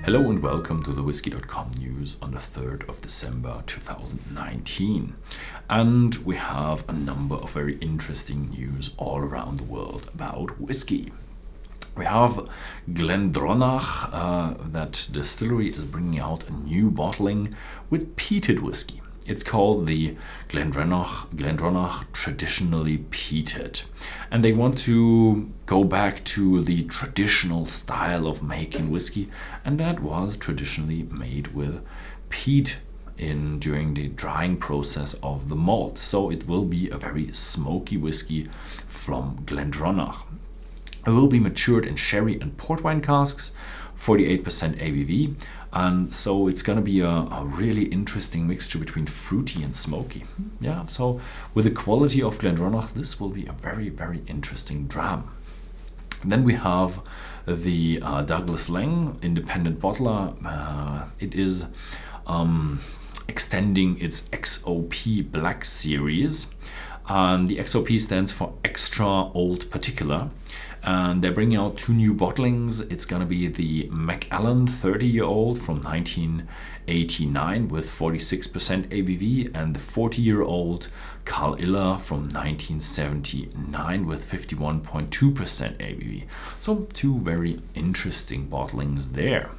Hello and welcome to the Whisky.com news on the 3rd of December 2019. And we have a number of very interesting news all around the world about whiskey. We have GlenDronach, that distillery is bringing out a new bottling with peated whiskey. It's called the GlenDronach traditionally peated. And they want to go back to the traditional style of making whiskey, and that was traditionally made with peat during the drying process of the malt. So it will be a very smoky whiskey from GlenDronach. It will be matured in sherry and port wine casks, 48% ABV, and so it's going to be a really interesting mixture between fruity and smoky. Yeah, so with the quality of GlenDronach, this will be a very, very interesting dram. Then we have the Douglas Lang independent bottler. It is extending its XOP Black Series, and the XOP stands for Extra Old Particular. And they're bringing out two new bottlings. It's going to be the Macallan 30-year-old from 1989 with 46% ABV, and the 40-year-old Caol Ila from 1979 with 51.2% ABV. So two very interesting bottlings there.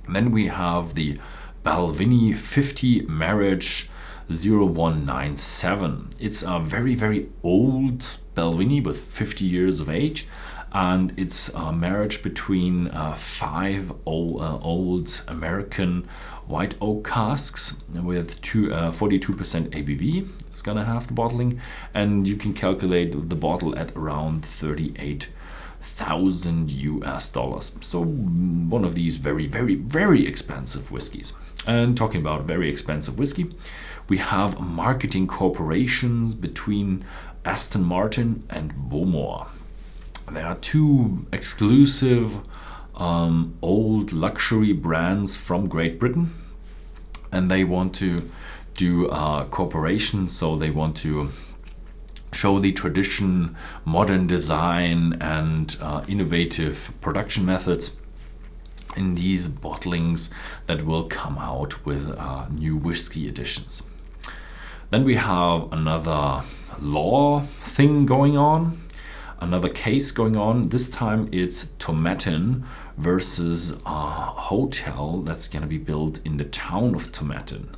Then we have the Balvenie 50 Marriage 0197. It's a very, very old Balvenie with 50 years of age, and it's a marriage between five old American white oak casks with 42% ABV. It's gonna have the bottling, and you can calculate the bottle at around $38,000 US. So one of these very, very, very expensive whiskeys. And talking about very expensive whiskey, we have marketing corporations between Aston Martin and Bowmore. There are two exclusive old luxury brands from Great Britain, and they want to do a cooperation, so they want to show the tradition, modern design, and innovative production methods in these bottlings that will come out with new whiskey editions. Then we have another law thing going on, another case going on. This time it's Tomatin versus a hotel that's going to be built in the town of Tomatin.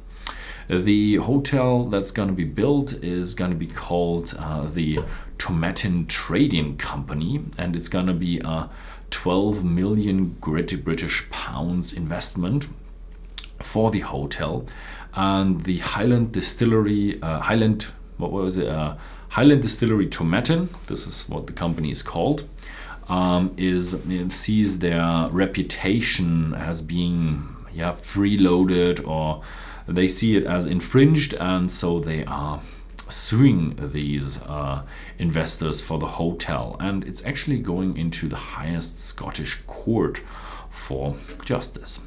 The hotel that's going to be built is going to be called the Tomatin Trading Company, and it's going to be a 12 million British pounds investment for the hotel. And the Highland Distillery, Highland Distillery Tomatin, this is what the company is called, sees their reputation as being freeloaded, or they see it as infringed, and so they are suing these investors for the hotel, and it's actually going into the highest Scottish court for justice.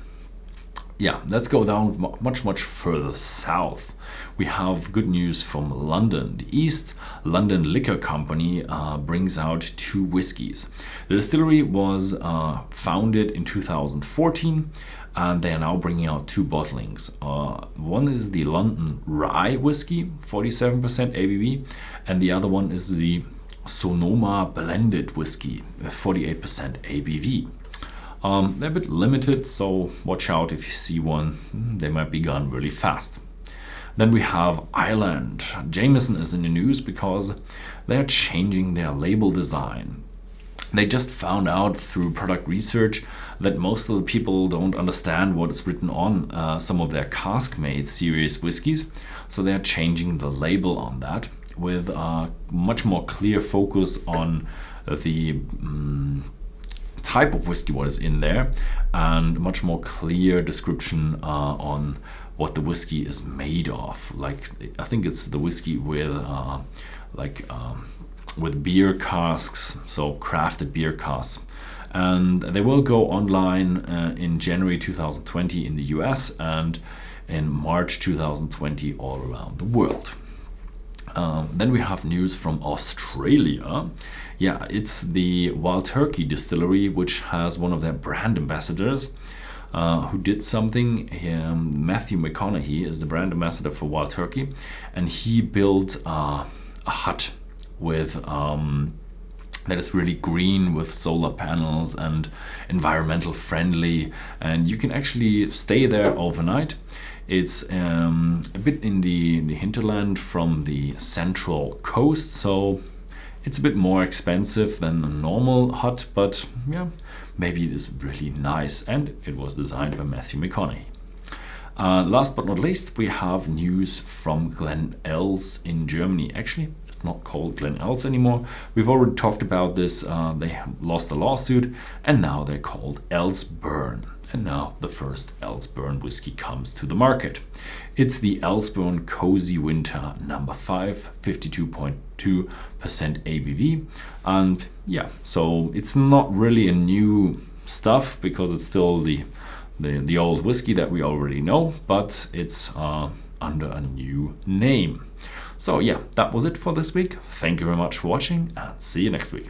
Yeah, let's go down much further south. We have good news from London. The East London Liquor Company brings out two whiskies. The distillery was founded in 2014, and they are now bringing out two bottlings. One is the London Rye whiskey, 47% ABV, and the other one is the Sonoma Blended whiskey, 48% ABV. They're a bit limited, so watch out if you see one. They might be gone really fast. Then we have Ireland. Jameson is in the news because they're changing their label design. They just found out through product research that most of the people don't understand what is written on some of their Caskmates series whiskies, so they're changing the label on that with a much more clear focus on the type of whiskey what is in there, and much more clear description on what the whiskey is made of. Like, I think it's the whiskey with beer casks, so crafted beer casks. And they will go online in January 2020 in the US and in March 2020 all around the world. Then we have news from Australia. Yeah, it's the Wild Turkey distillery, which has one of their brand ambassadors, who did something. Matthew McConaughey is the brand ambassador for Wild Turkey, and he built a hut with that is really green with solar panels and environmental friendly, and you can actually stay there overnight. It's a bit in the hinterland from the central coast, so it's a bit more expensive than a normal hut, but yeah, maybe it is really nice, and it was designed by Matthew McConaughey. Last but not least, we have news from Glen Els in Germany. Actually, it's not called Glen Els anymore. We've already talked about this. They lost a lawsuit, and now they're called Elsburn. And now the first Elsburn whiskey comes to the market. It's the Elsburn Cozy Winter No. 5, 52.2% ABV. And yeah, so it's not really a new stuff because it's still the old whiskey that we already know, but it's under a new name. So yeah, that was it for this week. Thank you very much for watching, and see you next week.